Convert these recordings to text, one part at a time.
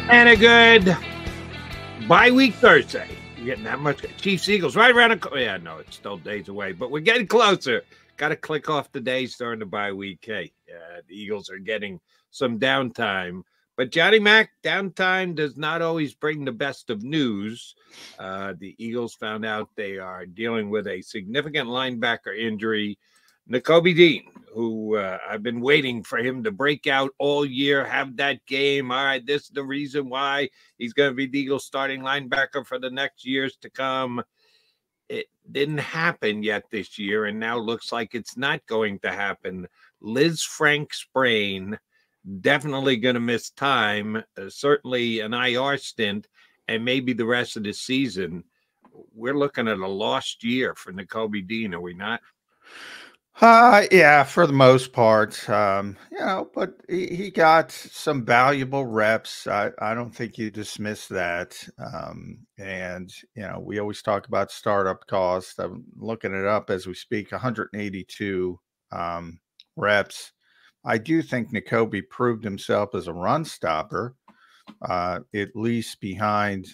And a good bye-week Thursday. You're getting that much. Chiefs, Eagles, right around the... Yeah, no, it's still days away, but we're getting closer. Got to click off the days during the bye week. Hey, the Eagles are getting some downtime. But Johnny Mac, downtime does not always bring the best of news. The Eagles found out they are dealing with a significant linebacker injury. Nakobe Dean, who I've been waiting for him to break out all year, have that game. All right, this is the reason why he's going to be the Eagles starting linebacker for the next years to come. It didn't happen yet this year, and now looks like it's not going to happen. Liz Frank sprain, definitely going to miss time, certainly an IR stint, and maybe the rest of the season. We're looking at a lost year for Nakobe Dean, are we not? Yeah, for the most part, but he got some valuable reps. I don't think you dismiss that. And, we always talk about startup costs. I'm looking it up as we speak, 182 reps. I do think Nakobe proved himself as a run stopper, at least behind,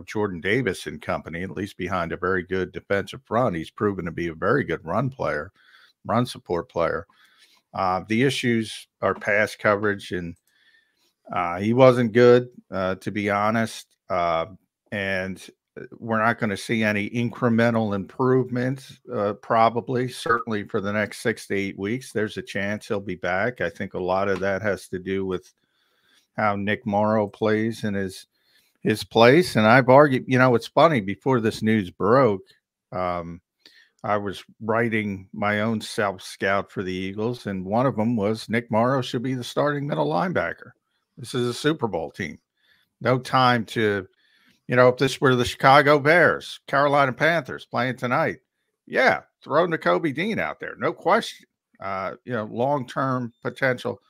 Jordan Davis and company, at least behind a very good defensive front. He's proven to be a very good run support player. The issues are pass coverage, and he wasn't good, to be honest. And we're not going to see any incremental improvement, probably, certainly for the next 6 to 8 weeks. There's a chance he'll be back. I think a lot of that has to do with how Nick Morrow plays in his place. And I've argued, it's funny, before this news broke, I was writing my own self-scout for the Eagles, and one of them was Nick Morrow should be the starting middle linebacker. This is a Super Bowl team. No time to, if this were the Chicago Bears, Carolina Panthers playing tonight, yeah, throw Nakobe Dean out there. No question. Long-term potential.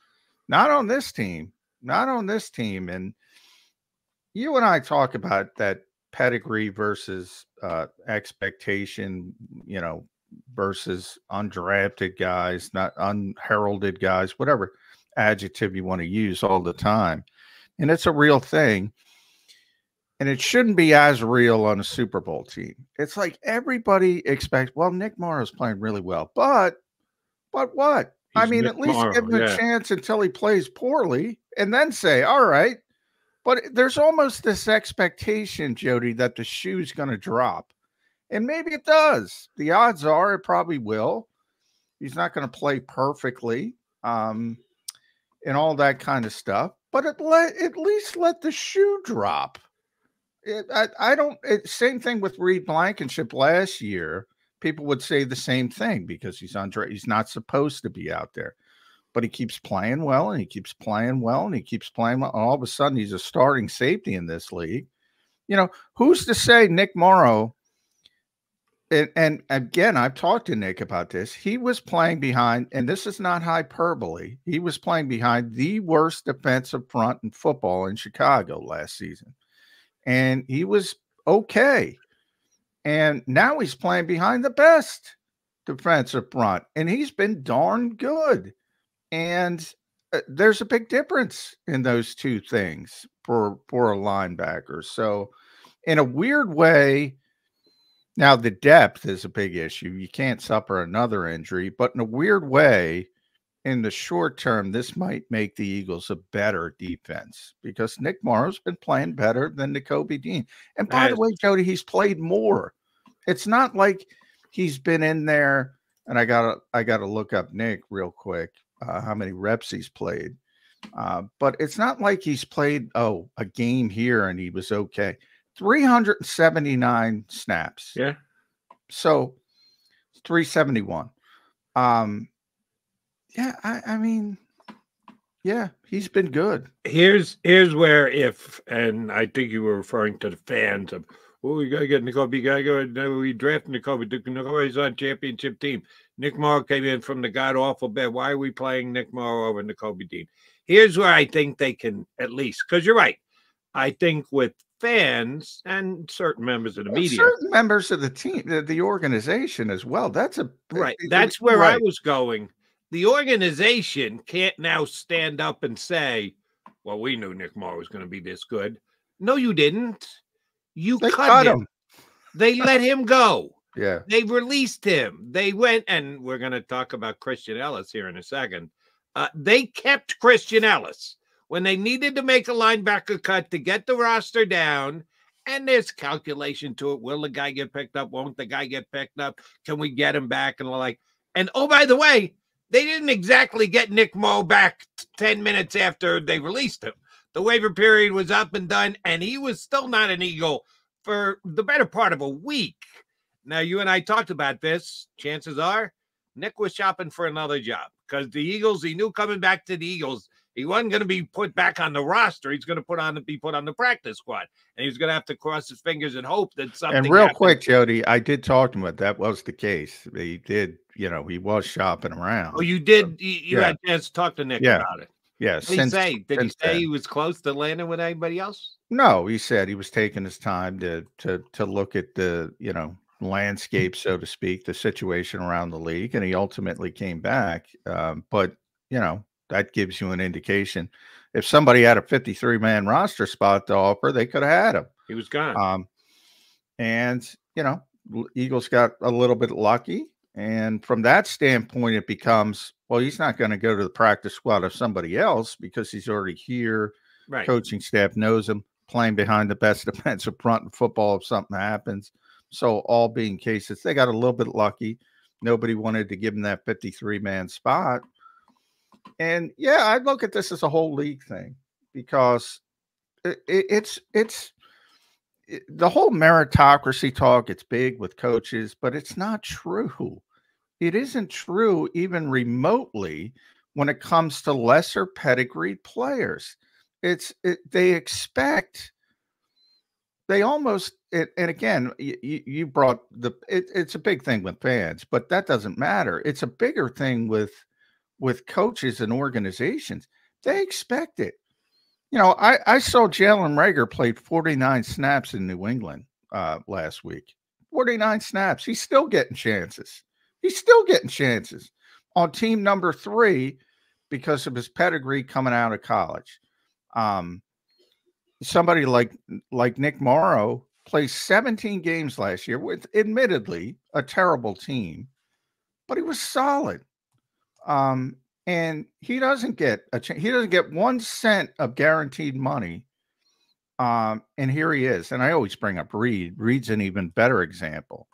Not on this team. And you and I talk about that pedigree versus expectation, versus undrafted guys, not unheralded guys, whatever adjective you want to use all the time. And it's a real thing. And it shouldn't be as real on a Super Bowl team. It's like everybody expects, well, Nick Morrow's playing really well, but what? At least give him a chance until he plays poorly and then say, all right. But there's almost this expectation, Jody, that the shoe's going to drop. And maybe it does. The odds are it probably will. He's not going to play perfectly, and all that kind of stuff. But at least let the shoe drop. Same thing with Reed Blankenship last year. People would say the same thing because he's not supposed to be out there. But he keeps playing well, and he keeps playing well, and he keeps playing well. And all of a sudden, he's a starting safety in this league. Who's to say Nick Morrow? And again, I've talked to Nick about this. He was playing behind, and this is not hyperbole, he was playing behind the worst defensive front in football in Chicago last season. And he was okay. And now he's playing behind the best defensive front, and he's been darn good. And there's a big difference in those two things for a linebacker. So in a weird way, now the depth is a big issue. You can't suffer another injury, but in a weird way, in the short term, this might make the Eagles a better defense because Nick Morrow's been playing better than Nakobe Dean. And by the way, Jody, he's played more. It's not like he's been in there, and I gotta look up Nick real quick. How many reps he's played. But it's not like he's played, a game here and he was okay. 379 snaps. Yeah. So 371. He's been good. Here's where and I think you were referring to the fans of, we got to get Nakobe, we drafted Nakobe. Nakobe's on championship team. Nick Morrow came in from the god-awful bed. Why are we playing Nick Morrow over Nakobe Dean? Here's where I think they can at least, because you're right. I think with fans and certain members of the media. Certain members of the team, the organization as well. That's right. That's where I was going. The organization can't now stand up and say, well, we knew Nick Morrow was going to be this good. No, you didn't. You They cut him. They let him go. Yeah. They released him. They went, and we're going to talk about Christian Ellis here in a second. They kept Christian Ellis when they needed to make a linebacker cut to get the roster down. And there's calculation to it. Will the guy get picked up? Won't the guy get picked up? Can we get him back? And like, and oh, by the way, they didn't exactly get Nick Morrow back 10 minutes after they released him. The waiver period was up and done, and he was still not an Eagle for the better part of a week. Now, you and I talked about this. Chances are Nick was shopping for another job because the Eagles, he knew coming back to the Eagles, he wasn't going to be put back on the roster. He's going to be put on the practice squad, and he was going to have to cross his fingers and hope that something. And real quick, Jody, I did talk to him, but that was the case. He did, he was shopping around. Oh, you did? You had a chance to talk to Nick about it. Yes. Did he say? Did he say he was close to landing with anybody else? No, he said he was taking his time to look at the landscape, so to speak, the situation around the league, and he ultimately came back. But that gives you an indication. If somebody had a 53-man roster spot to offer, they could have had him. He was gone. And Eagles got a little bit lucky, and from that standpoint, it becomes, well, he's not going to go to the practice squad of somebody else because he's already here. Right. Coaching staff knows him, playing behind the best defensive front in football if something happens. So all being cases, they got a little bit lucky. Nobody wanted to give him that 53-man spot. And yeah, I look at this as a whole league thing because it's the whole meritocracy talk. It's big with coaches, but it's not true. It isn't true even remotely when it comes to lesser pedigreed players. They expect. They almost, and again, you brought it's a big thing with fans, but that doesn't matter. It's a bigger thing with coaches and organizations. They expect it. I saw Jalen Reagor played 49 snaps in New England last week. 49 snaps. He's still getting chances. On team number 3 because of his pedigree coming out of college. Somebody like Nick Morrow plays 17 games last year with admittedly a terrible team, but he was solid. And he doesn't get he doesn't get 1 cent of guaranteed money. And here he is. And I always bring up Reed. Reed's an even better example.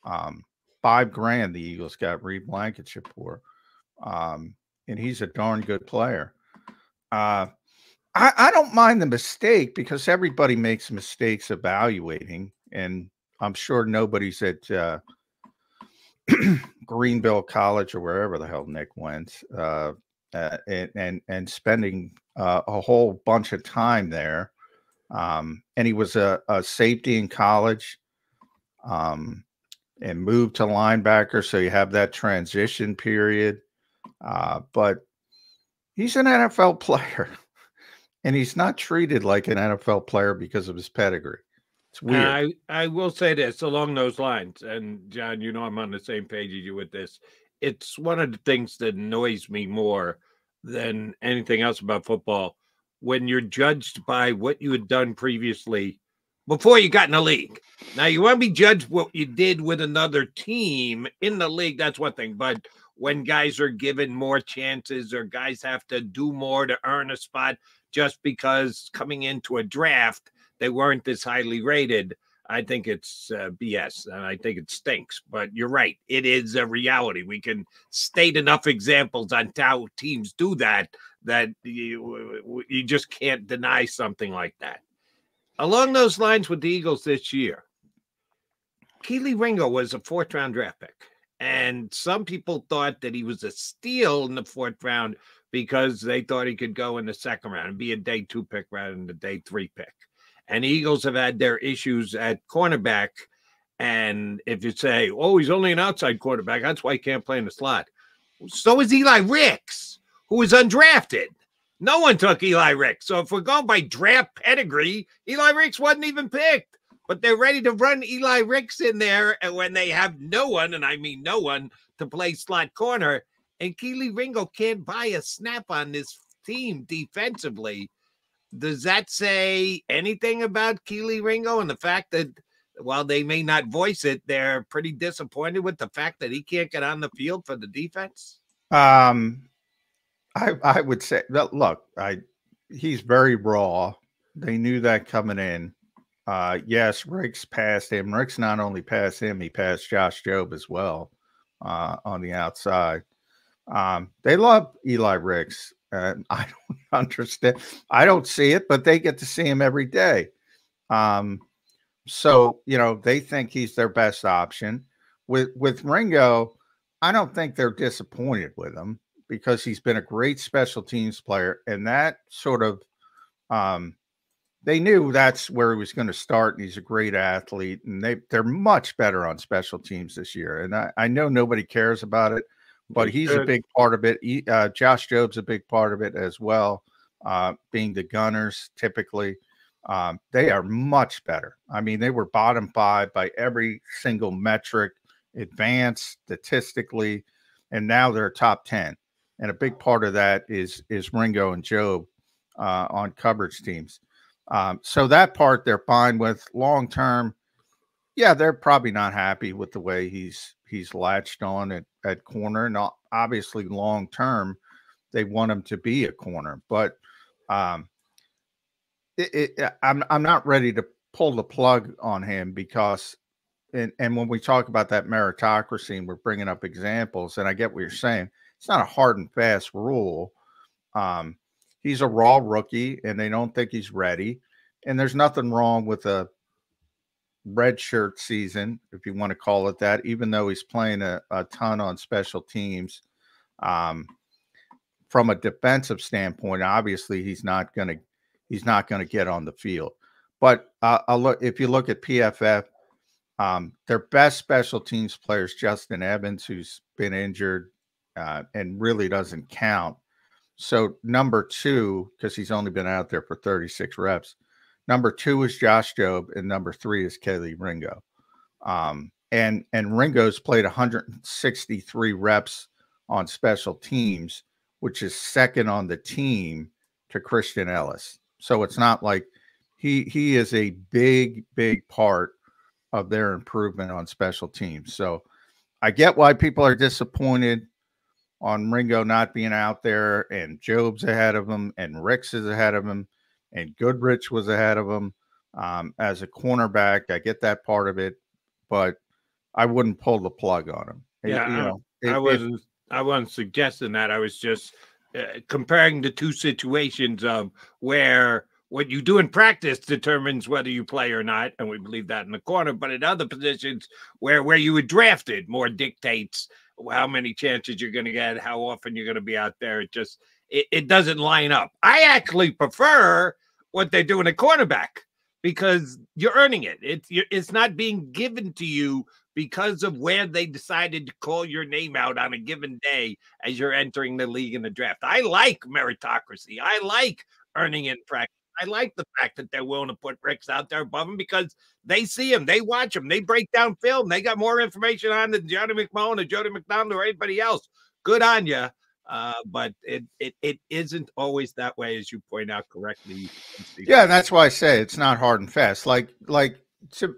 $5,000 the Eagles got Reed Blankenship for. And he's a darn good player. I don't mind the mistake because everybody makes mistakes evaluating, and I'm sure nobody's at Greenville College or wherever the hell Nick went, and spending a whole bunch of time there. And he was a safety in college, and moved to linebacker, so you have that transition period. But he's an NFL player. And he's not treated like an NFL player because of his pedigree. It's weird. I will say this along those lines, and John, I'm on the same page as you with this. It's one of the things that annoys me more than anything else about football when you're judged by what you had done previously before you got in the league. Now, you want to be judged what you did with another team in the league, that's one thing. But when guys are given more chances or guys have to do more to earn a spot just because coming into a draft, they weren't this highly rated, I think it's BS, and I think it stinks. But you're right. It is a reality. We can state enough examples on how teams do that you just can't deny something like that. Along those lines with the Eagles this year, Kelee Ringo was a 4th-round draft pick. And some people thought that he was a steal in the 4th round because they thought he could go in the 2nd round and be a day 2 pick rather than the day 3 pick. And the Eagles have had their issues at cornerback. And if you say, oh, he's only an outside quarterback, that's why he can't play in the slot. So is Eli Ricks, who is undrafted. No one took Eli Ricks. So if we're going by draft pedigree, Eli Ricks wasn't even picked. But they're ready to run Eli Ricks in there, and when they have no one, and I mean no one, to play slot corner, and Kelee Ringo can't buy a snap on this team defensively. does that say anything about Keely Ringo and the fact that while they may not voice it, they're pretty disappointed with the fact that he can't get on the field for the defense? I would say that, look, he's very raw. They knew that coming in. Yes, Rick's passed him. Rick's not only passed him, he passed Josh Jobe as well on the outside. They love Eli Ricks. And I don't understand. I don't see it, but they get to see him every day. So, they think he's their best option. With Ringo, I don't think they're disappointed with him because he's been a great special teams player. And that sort of, they knew that's where he was going to start. And he's a great athlete. And they're much better on special teams this year. And I know nobody cares about it, but he's a big part of it. Josh Jobe's a big part of it as well, being the gunners typically. They are much better. I mean, they were bottom 5 by every single metric, advanced statistically, and now they're top 10. And a big part of that is Ringo and Jobe on coverage teams. So that part they're fine with. Long term, yeah, they're probably not happy with the way he's latched on at corner. And obviously, long term, they want him to be a corner. But I'm not ready to pull the plug on him because, and when we talk about that meritocracy and we're bringing up examples, and I get what you're saying, it's not a hard and fast rule. He's a raw rookie, and they don't think he's ready. And there's nothing wrong with a red shirt season, if you want to call it that, even though he's playing a ton on special teams. From a defensive standpoint, obviously he's not going to get on the field. But if you look at PFF, their best special teams player is Justin Evans, who's been injured and really doesn't count. So number 2, because he's only been out there for 36 reps, number 2 is Josh Jobe, and number 3 is Kelee Ringo. And Ringo's played 163 reps on special teams, which is second on the team to Christian Ellis. So it's not like he is a big, big part of their improvement on special teams. So I get why people are disappointed on Ringo not being out there, and Jobe's ahead of him, and Ricks is ahead of him, and Goodrich was ahead of him. As a cornerback, I get that part of it, but I wouldn't pull the plug on him. Yeah, I wasn't suggesting that. I was just comparing the two situations of where what you do in practice determines whether you play or not, and we believe that in the corner. But in other positions where you were drafted, more dictates how many chances you're going to get, how often you're going to be out there. It doesn't line up. I actually prefer what they're doing at cornerback because you're earning it. It's not being given to you because of where they decided to call your name out on a given day as you're entering the league in the draft. I like meritocracy. I like earning in practice. I like the fact that they're willing to put Ricks out there above him because they see him, they watch him, they break down film, they got more information on than Johnny McMullen or Jody McDonald or anybody else. Good on you. But it isn't always that way, as you point out correctly. Yeah, that's why I say it's not hard and fast. Like to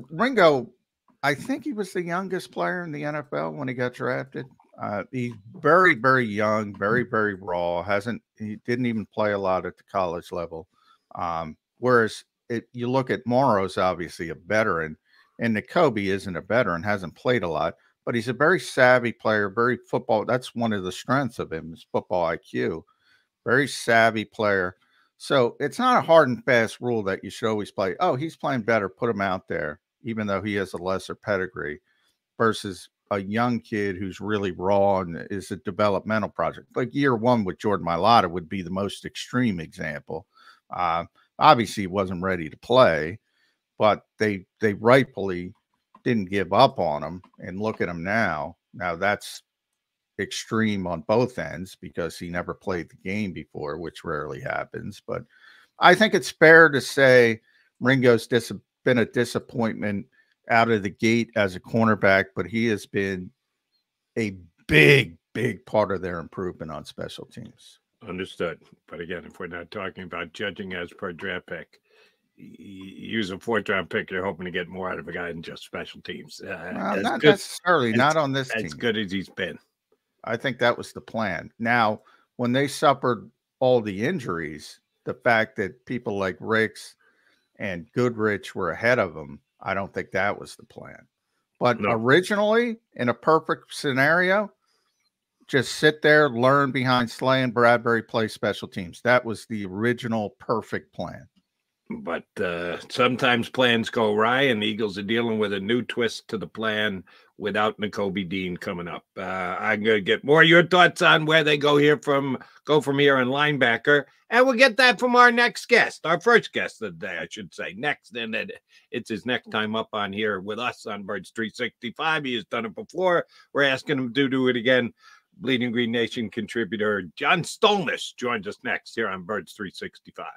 Ringo, I think he was the youngest player in the NFL when he got drafted. He's very, very young, very, very raw. He didn't even play a lot at the college level. Whereas you look at Morrow's obviously a veteran, and Nakobe isn't a veteran, hasn't played a lot, but he's a very savvy player, very football. That's one of the strengths of him is football IQ. Very savvy player. So it's not a hard and fast rule that you should always play. Oh, he's playing better, put him out there, even though he has a lesser pedigree, versus a young kid who's really raw and is a developmental project. Like year one with Jordan Mailata would be the most extreme example. Obviously, he wasn't ready to play, but they rightfully didn't give up on him. And look at him now. Now that's extreme on both ends because he never played the game before, which rarely happens. But I think it's fair to say Ringo's been a disappointment out of the gate as a cornerback, but he has been a big, big part of their improvement on special teams. Understood. But again, if we're not talking about judging as per draft pick, use a 4th-round pick, you're hoping to get more out of a guy than just special teams. Well, As not good necessarily, not on this as team. good as he's been. I think that was the plan. Now, when they suffered all the injuries, the fact that people like Ricks and Goodrich were ahead of him, I don't think that was the plan. But No. originally, in a perfect scenario, just sit there, learn behind Slay and Bradbury, play special teams. That was the original perfect plan. But sometimes plans go awry, and the Eagles are dealing with a new twist to the plan without Nakobe Dean coming up. I'm going to get more of your thoughts on where they go from here in linebacker, and we'll get that from our next guest, our first guest of the day, I should say. Next, and it's his next time up on here with us on Birds 365. He has done it before. We're asking him to do it again. Bleeding Green Nation contributor John Stolnis joins us next here on Birds 365.